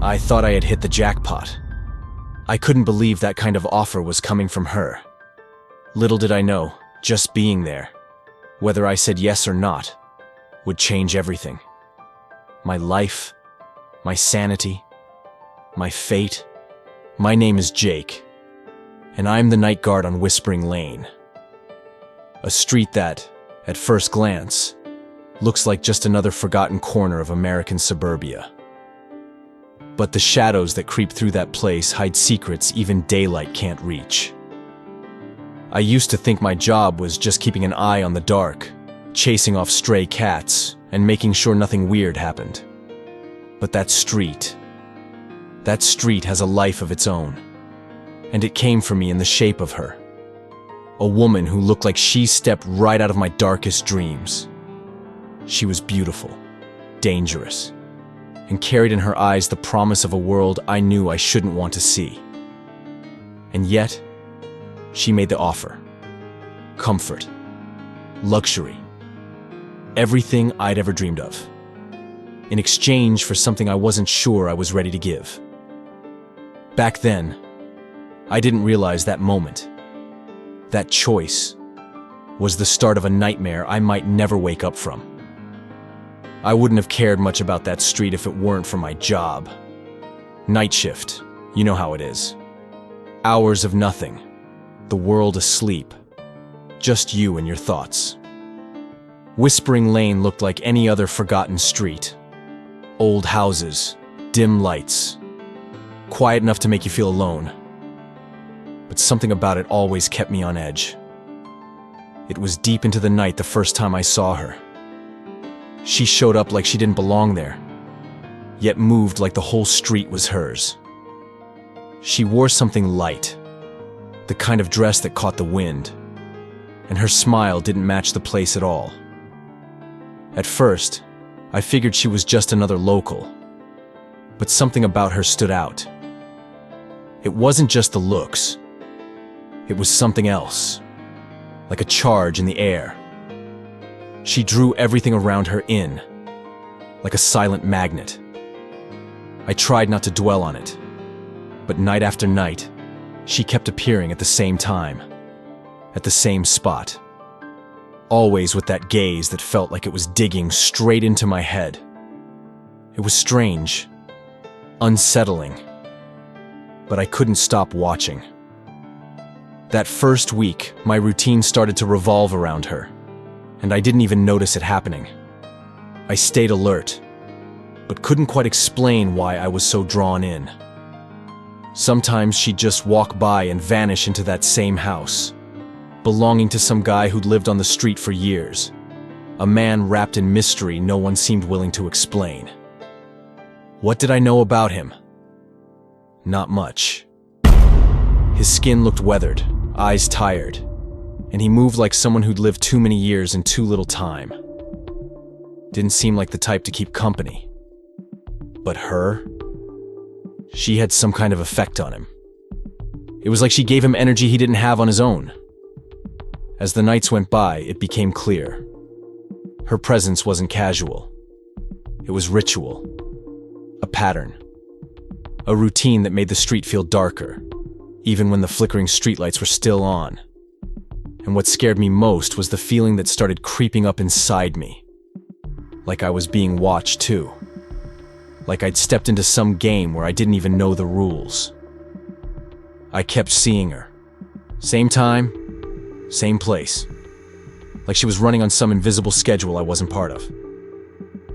I thought I had hit the jackpot. I couldn't believe that kind of offer was coming from her. Little did I know, just being there, whether I said yes or not, would change everything. My life, my sanity, my fate. My name is Jake, and I'm the night guard on Whispering Lane. A street that, at first glance, looks like just another forgotten corner of American suburbia. But the shadows that creep through that place hide secrets even daylight can't reach. I used to think my job was just keeping an eye on the dark, chasing off stray cats, and making sure nothing weird happened. But that street has a life of its own, and it came for me in the shape of her. A woman who looked like she stepped right out of my darkest dreams. She was beautiful, dangerous, and carried in her eyes the promise of a world I knew I shouldn't want to see. And yet, she made the offer. Comfort, luxury, everything I'd ever dreamed of, in exchange for something I wasn't sure I was ready to give. Back then, I didn't realize that moment, that choice, was the start of a nightmare I might never wake up from. I wouldn't have cared much about that street if it weren't for my job. Night shift, you know how it is. Hours of nothing, the world asleep, just you and your thoughts. Whispering Lane looked like any other forgotten street. Old houses, dim lights, quiet enough to make you feel alone. But something about it always kept me on edge. It was deep into the night the first time I saw her. She showed up like she didn't belong there, yet moved like the whole street was hers. She wore something light, the kind of dress that caught the wind, and her smile didn't match the place at all. At first, I figured she was just another local, but something about her stood out. It wasn't just the looks. It was something else, like a charge in the air. She drew everything around her in, like a silent magnet. I tried not to dwell on it, but night after night, she kept appearing at the same time, at the same spot, always with that gaze that felt like it was digging straight into my head. It was strange, unsettling, but I couldn't stop watching. That first week, my routine started to revolve around her, and I didn't even notice it happening. I stayed alert, but couldn't quite explain why I was so drawn in. Sometimes she'd just walk by and vanish into that same house, belonging to some guy who'd lived on the street for years, a man wrapped in mystery no one seemed willing to explain. What did I know about him? Not much. His skin looked weathered, eyes tired, and he moved like someone who'd lived too many years in too little time. Didn't seem like the type to keep company. But her? She had some kind of effect on him. It was like she gave him energy he didn't have on his own. As the nights went by, it became clear. Her presence wasn't casual. It was ritual. A pattern. A routine that made the street feel darker, even when the flickering streetlights were still on. And what scared me most was the feeling that started creeping up inside me. Like I was being watched too. Like I'd stepped into some game where I didn't even know the rules. I kept seeing her. Same time, same place. Like she was running on some invisible schedule I wasn't part of.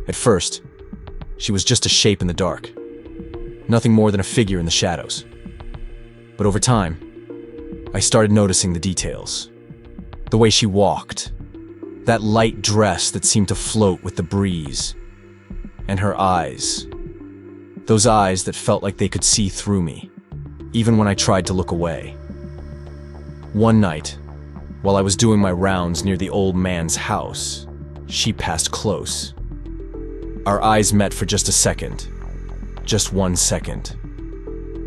At first, she was just a shape in the dark. Nothing more than a figure in the shadows. But over time, I started noticing the details. The way she walked, that light dress that seemed to float with the breeze, and her eyes. Those eyes that felt like they could see through me, even when I tried to look away. One night, while I was doing my rounds near the old man's house, she passed close. Our eyes met for just a second, just 1 second.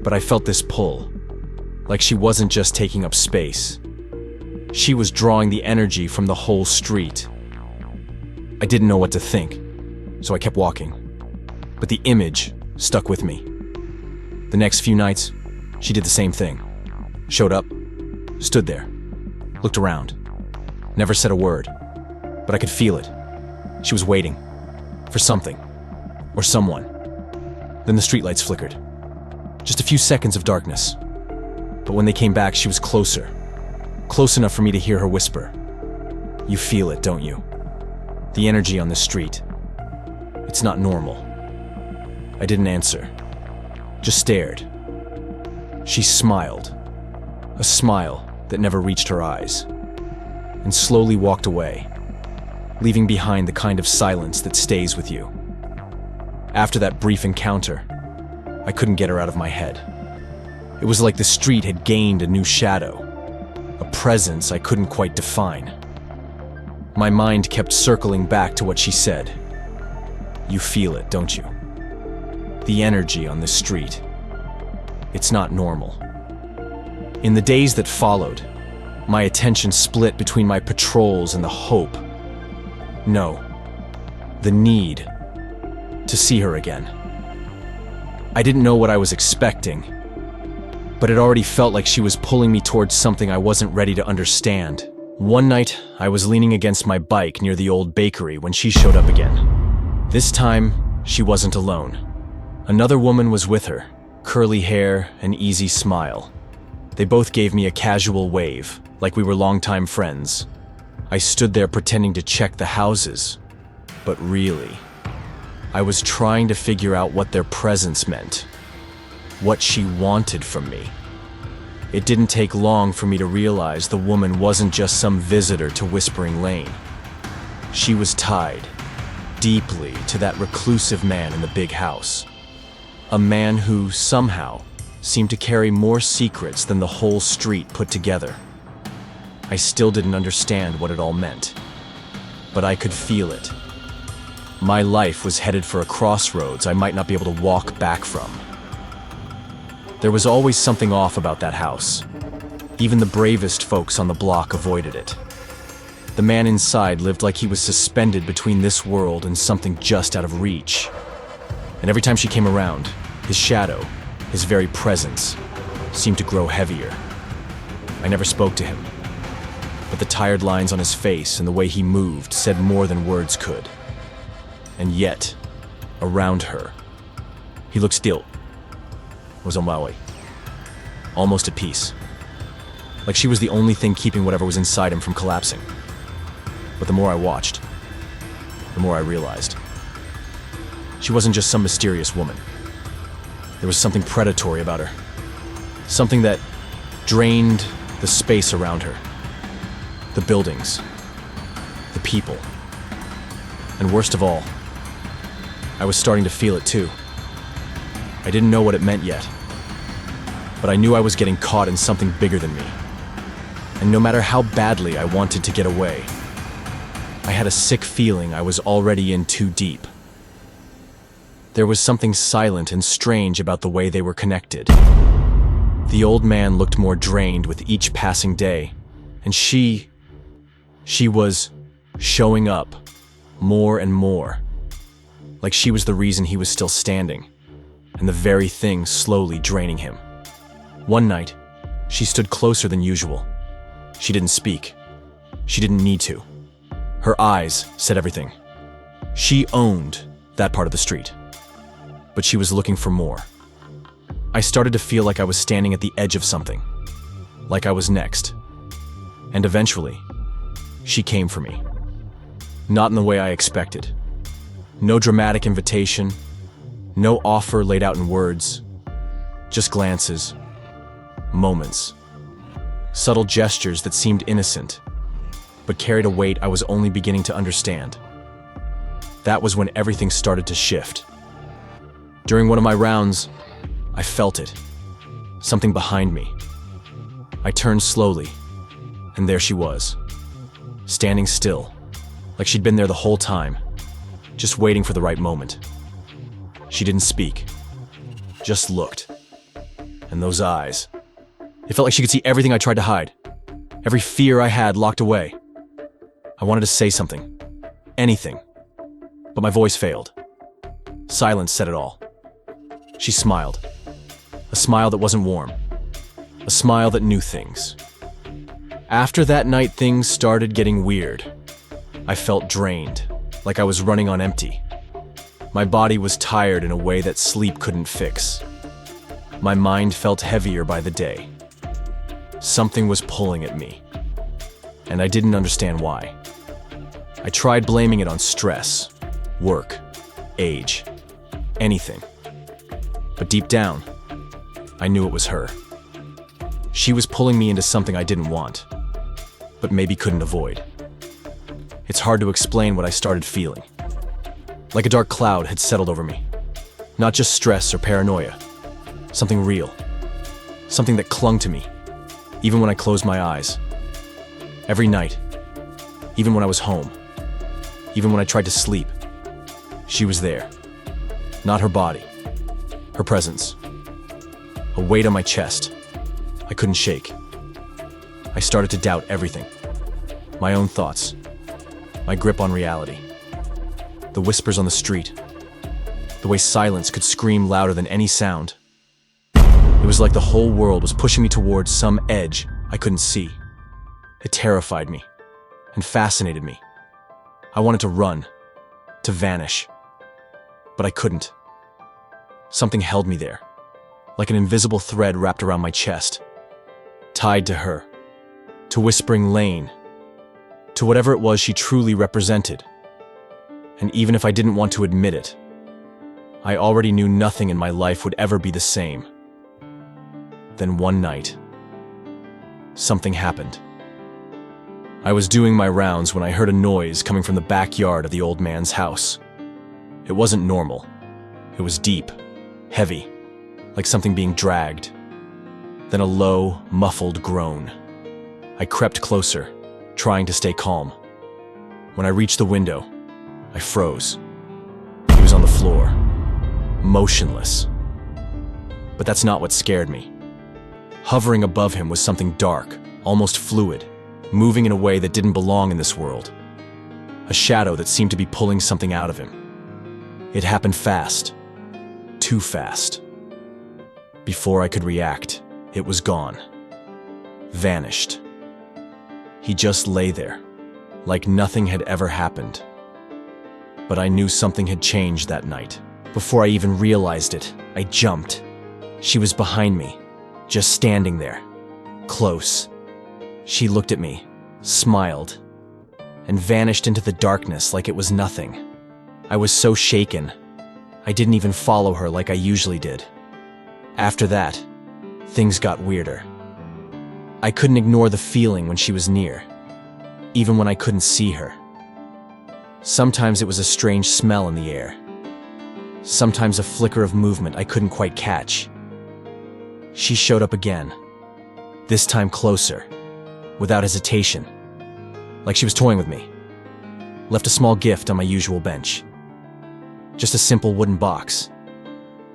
But I felt this pull, like she wasn't just taking up space. She was drawing the energy from the whole street. I didn't know what to think, so I kept walking. But the image stuck with me. The next few nights, she did the same thing. Showed up, stood there, looked around, never said a word, but I could feel it. She was waiting for something or someone. Then the streetlights flickered. Just a few seconds of darkness. But when they came back, she was closer. Close enough for me to hear her whisper. "You feel it, don't you? The energy on the street. It's not normal." I didn't answer. Just stared. She smiled. A smile that never reached her eyes. And slowly walked away, leaving behind the kind of silence that stays with you. After that brief encounter, I couldn't get her out of my head. It was like the street had gained a new shadow, a presence I couldn't quite define. My mind kept circling back to what she said. "You feel it, don't you? The energy on the street. It's not normal." In the days that followed, my attention split between my patrols and the hope, no, the need to see her again. I didn't know what I was expecting, but it already felt like she was pulling me towards something I wasn't ready to understand. One night, I was leaning against my bike near the old bakery when she showed up again. This time, she wasn't alone. Another woman was with her, curly hair, an easy smile. They both gave me a casual wave, like we were longtime friends. I stood there pretending to check the houses, but really, I was trying to figure out what their presence meant, what she wanted from me. It didn't take long for me to realize the woman wasn't just some visitor to Whispering Lane. She was tied deeply to that reclusive man in the big house. A man who, somehow, seemed to carry more secrets than the whole street put together. I still didn't understand what it all meant, but I could feel it. My life was headed for a crossroads I might not be able to walk back from. There was always something off about that house. Even the bravest folks on the block avoided it. The man inside lived like he was suspended between this world and something just out of reach. And every time she came around, his shadow, his very presence, seemed to grow heavier. I never spoke to him, but the tired lines on his face and the way he moved said more than words could. And yet, around her, he looked still, was on Maui, almost at peace, like she was the only thing keeping whatever was inside him from collapsing. But the more I watched, the more I realized. She wasn't just some mysterious woman. There was something predatory about her. Something that drained the space around her. The buildings. The people. And worst of all, I was starting to feel it too. I didn't know what it meant yet, but I knew I was getting caught in something bigger than me. And no matter how badly I wanted to get away, I had a sick feeling I was already in too deep. There was something silent and strange about the way they were connected. The old man looked more drained with each passing day, and she was showing up more and more, like she was the reason he was still standing, and the very thing slowly draining him. One night, she stood closer than usual. She didn't speak. She didn't need to. Her eyes said everything. She owned that part of the street. But she was looking for more. I started to feel like I was standing at the edge of something, like I was next. And eventually, she came for me. Not in the way I expected. No dramatic invitation, no offer laid out in words, just glances, moments, subtle gestures that seemed innocent, but carried a weight I was only beginning to understand. That was when everything started to shift. During one of my rounds, I felt it. Something behind me. I turned slowly, and there she was, standing still, like she'd been there the whole time, just waiting for the right moment. She didn't speak, just looked. And those eyes. It felt like she could see everything I tried to hide, every fear I had locked away. I wanted to say something, anything, but my voice failed. Silence said it all. She smiled. A smile that wasn't warm. A smile that knew things. After that night, things started getting weird. I felt drained, like I was running on empty. My body was tired in a way that sleep couldn't fix. My mind felt heavier by the day. Something was pulling at me, and I didn't understand why. I tried blaming it on stress, work, age, anything. But deep down, I knew it was her. She was pulling me into something I didn't want, but maybe couldn't avoid. It's hard to explain what I started feeling. Like a dark cloud had settled over me. Not just stress or paranoia. Something real. Something that clung to me, even when I closed my eyes. Every night, even when I was home, even when I tried to sleep, she was there. Not her body, her presence. A weight on my chest. I couldn't shake. I started to doubt everything. My own thoughts. My grip on reality. The whispers on the street. The way silence could scream louder than any sound. It was like the whole world was pushing me towards some edge I couldn't see. It terrified me and fascinated me. I wanted to run, to vanish. But I couldn't. Something held me there, like an invisible thread wrapped around my chest. Tied to her, to Whispering Lane, to whatever it was she truly represented. And even if I didn't want to admit it, I already knew nothing in my life would ever be the same. Then one night, something happened. I was doing my rounds when I heard a noise coming from the backyard of the old man's house. It wasn't normal. It was deep, heavy, like something being dragged. Then a low, muffled groan. I crept closer, trying to stay calm. When I reached the window, I froze. He was on the floor, motionless. But that's not what scared me. Hovering above him was something dark, almost fluid, moving in a way that didn't belong in this world. A shadow that seemed to be pulling something out of him. It happened fast. Too fast. Before I could react, it was gone. Vanished. He just lay there, like nothing had ever happened. But I knew something had changed that night. Before I even realized it, I jumped. She was behind me, just standing there, close. She looked at me, smiled, and vanished into the darkness like it was nothing. I was so shaken, I didn't even follow her like I usually did. After that, things got weirder. I couldn't ignore the feeling when she was near, even when I couldn't see her. Sometimes it was a strange smell in the air. Sometimes a flicker of movement I couldn't quite catch. She showed up again, this time closer, without hesitation, like she was toying with me. Left a small gift on my usual bench. Just a simple wooden box.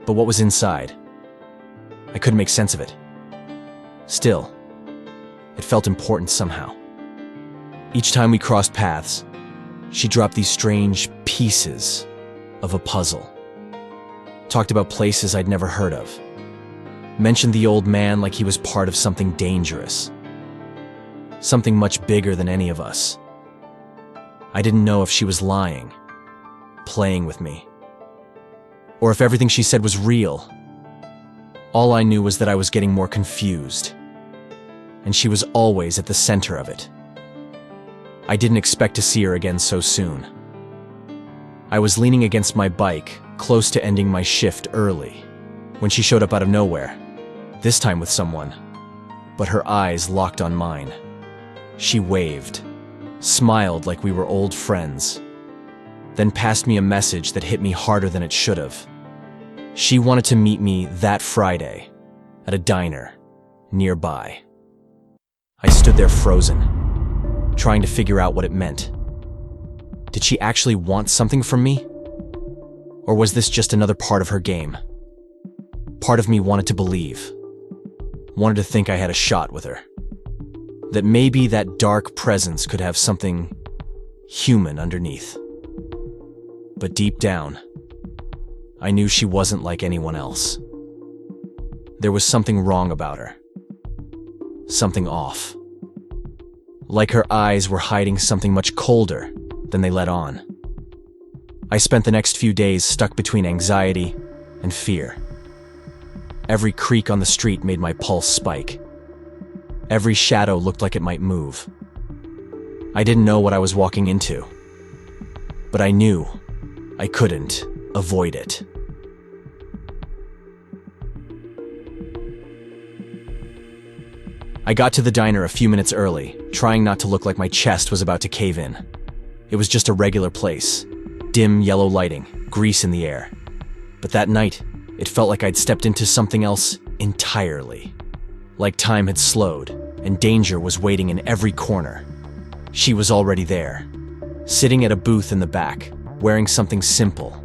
But what was inside? I couldn't make sense of it. Still, it felt important somehow. Each time we crossed paths, she dropped these strange pieces of a puzzle. Talked about places I'd never heard of. Mentioned the old man like he was part of something dangerous. Something much bigger than any of us. I didn't know if she was lying, playing with me, or if everything she said was real. All I knew was that I was getting more confused, and she was always at the center of it. I didn't expect to see her again so soon. I was leaning against my bike, close to ending my shift early, when she showed up out of nowhere, this time with someone, but her eyes locked on mine. She waved, smiled like we were old friends, then passed me a message that hit me harder than it should have. She wanted to meet me that Friday at a diner nearby. I stood there frozen, trying to figure out what it meant. Did she actually want something from me? Or was this just another part of her game? Part of me wanted to believe, wanted to think I had a shot with her. That maybe that dark presence could have something human underneath. But deep down, I knew she wasn't like anyone else. There was something wrong about her. Something off. Like her eyes were hiding something much colder than they let on. I spent the next few days stuck between anxiety and fear. Every creak on the street made my pulse spike. Every shadow looked like it might move. I didn't know what I was walking into, but I knew I couldn't avoid it. I got to the diner a few minutes early, trying not to look like my chest was about to cave in. It was just a regular place. Dim yellow lighting, grease in the air. But that night, it felt like I'd stepped into something else entirely. Like time had slowed, and danger was waiting in every corner. She was already there, sitting at a booth in the back, wearing something simple.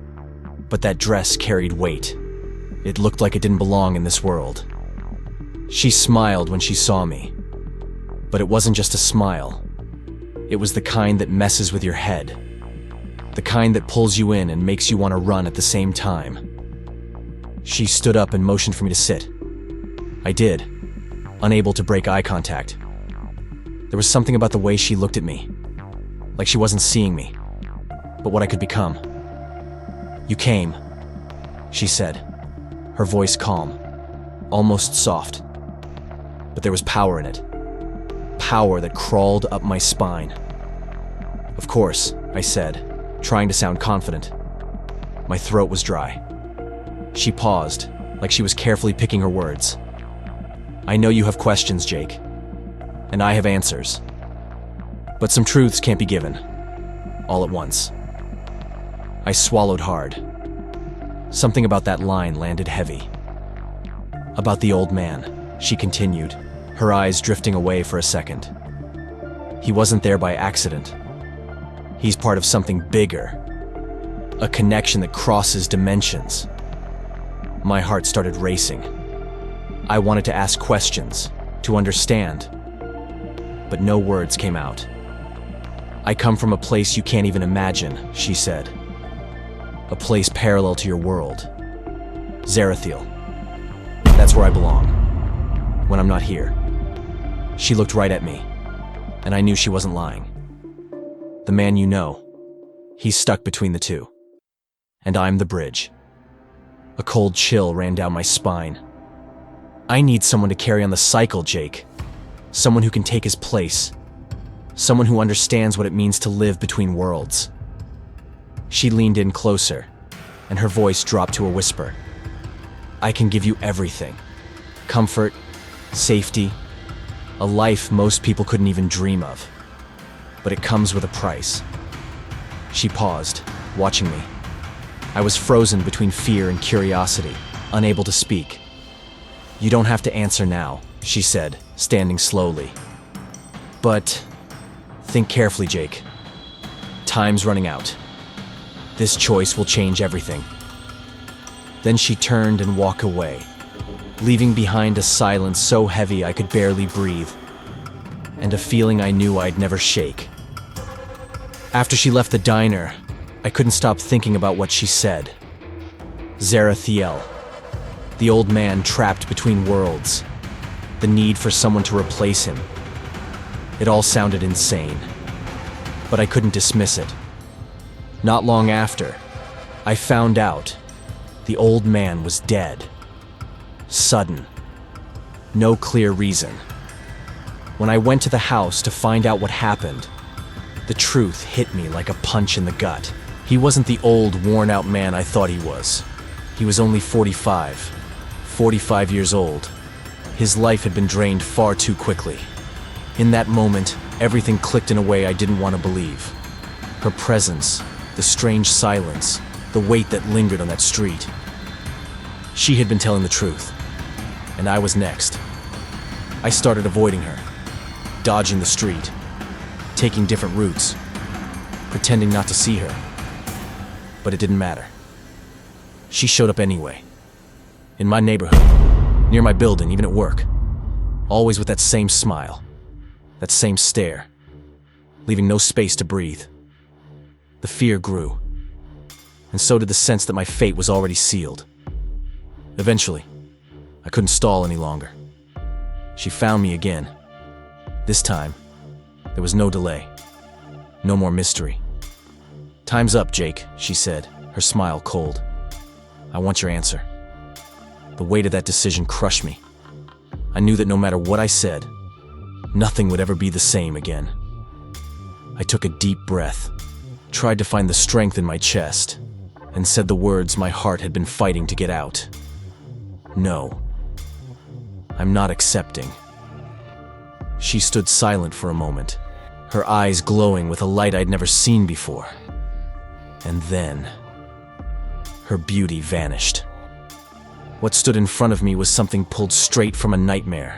But that dress carried weight. It looked like it didn't belong in this world. She smiled when she saw me. But it wasn't just a smile. It was the kind that messes with your head. The kind that pulls you in and makes you want to run at the same time. She stood up and motioned for me to sit. I did, unable to break eye contact. There was something about the way she looked at me, like she wasn't seeing me, but what I could become. "You came," she said, her voice calm, almost soft. But there was power in it. Power that crawled up my spine. "Of course," I said, trying to sound confident. My throat was dry. She paused, like she was carefully picking her words. "I know you have questions, Jake, and I have answers. But some truths can't be given, all at once." I swallowed hard. Something about that line landed heavy. "About the old man," she continued, her eyes drifting away for a second. "He wasn't there by accident. He's part of something bigger. A connection that crosses dimensions." My heart started racing. I wanted to ask questions, to understand, but no words came out. "I come from a place you can't even imagine," she said. "A place parallel to your world. Xarathiel. That's where I belong, when I'm not here." She looked right at me, and I knew she wasn't lying. "The man you know, he's stuck between the two. And I'm the bridge." A cold chill ran down my spine. "I need someone to carry on the cycle, Jake. Someone who can take his place. Someone who understands what it means to live between worlds." She leaned in closer, and her voice dropped to a whisper. "I can give you everything. Comfort, safety, a life most people couldn't even dream of. But it comes with a price." She paused, watching me. I was frozen between fear and curiosity, unable to speak. "You don't have to answer now," she said, standing slowly. "But think carefully, Jake. Time's running out. This choice will change everything." Then she turned and walked away, leaving behind a silence so heavy I could barely breathe, and a feeling I knew I'd never shake. After she left the diner, I couldn't stop thinking about what she said. Xarathiel, the old man trapped between worlds, the need for someone to replace him. It all sounded insane, but I couldn't dismiss it. Not long after, I found out the old man was dead. Sudden. No clear reason. When I went to the house to find out what happened, the truth hit me like a punch in the gut. He wasn't the old, worn-out man I thought he was. He was only 45 years old. His life had been drained far too quickly. In that moment, everything clicked in a way I didn't want to believe. Her presence, the strange silence, the weight that lingered on that street. She had been telling the truth, and I was next. I started avoiding her, dodging the street, taking different routes, pretending not to see her. But it didn't matter. She showed up anyway. In my neighborhood, near my building, even at work. Always with that same smile, that same stare, leaving no space to breathe. The fear grew, and so did the sense that my fate was already sealed. Eventually, I couldn't stall any longer. She found me again. This time, there was no delay. No more mystery. "Time's up, Jake," she said, her smile cold. "I want your answer." The weight of that decision crushed me. I knew that no matter what I said, nothing would ever be the same again. I took a deep breath, tried to find the strength in my chest, and said the words my heart had been fighting to get out. "No. I'm not accepting." She stood silent for a moment, her eyes glowing with a light I'd never seen before. And then, her beauty vanished. What stood in front of me was something pulled straight from a nightmare.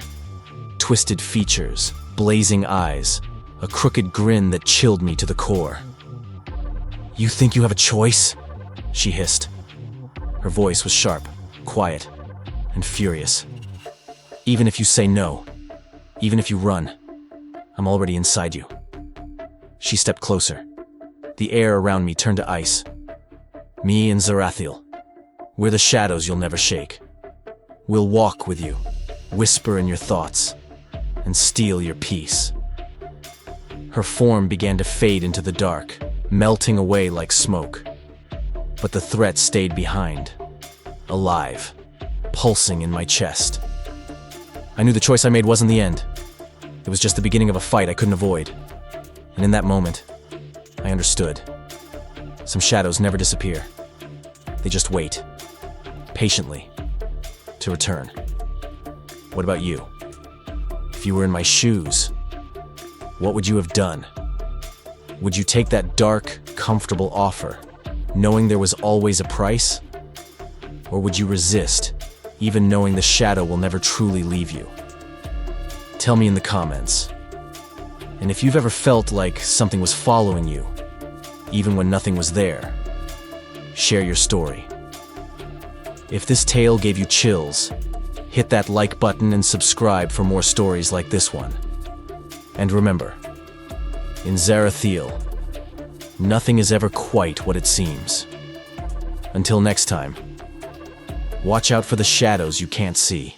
Twisted features, blazing eyes, a crooked grin that chilled me to the core. "You think you have a choice?" she hissed. Her voice was sharp, quiet, and furious. "Even if you say no, even if you run, I'm already inside you." She stepped closer. The air around me turned to ice. "Me and Xarathiel, we're the shadows you'll never shake. We'll walk with you, whisper in your thoughts, and steal your peace." Her form began to fade into the dark, melting away like smoke. But the threat stayed behind, alive, pulsing in my chest. I knew the choice I made wasn't the end. It was just the beginning of a fight I couldn't avoid. And in that moment, I understood. Some shadows never disappear. They just wait, patiently, to return. What about you? If you were in my shoes, what would you have done? Would you take that dark, comfortable offer, knowing there was always a price? Or would you resist, even knowing the shadow will never truly leave you? Tell me in the comments. And if you've ever felt like something was following you, even when nothing was there, share your story. If this tale gave you chills, hit that like button and subscribe for more stories like this one. And remember, in Xarathiel, nothing is ever quite what it seems. Until next time, watch out for the shadows you can't see.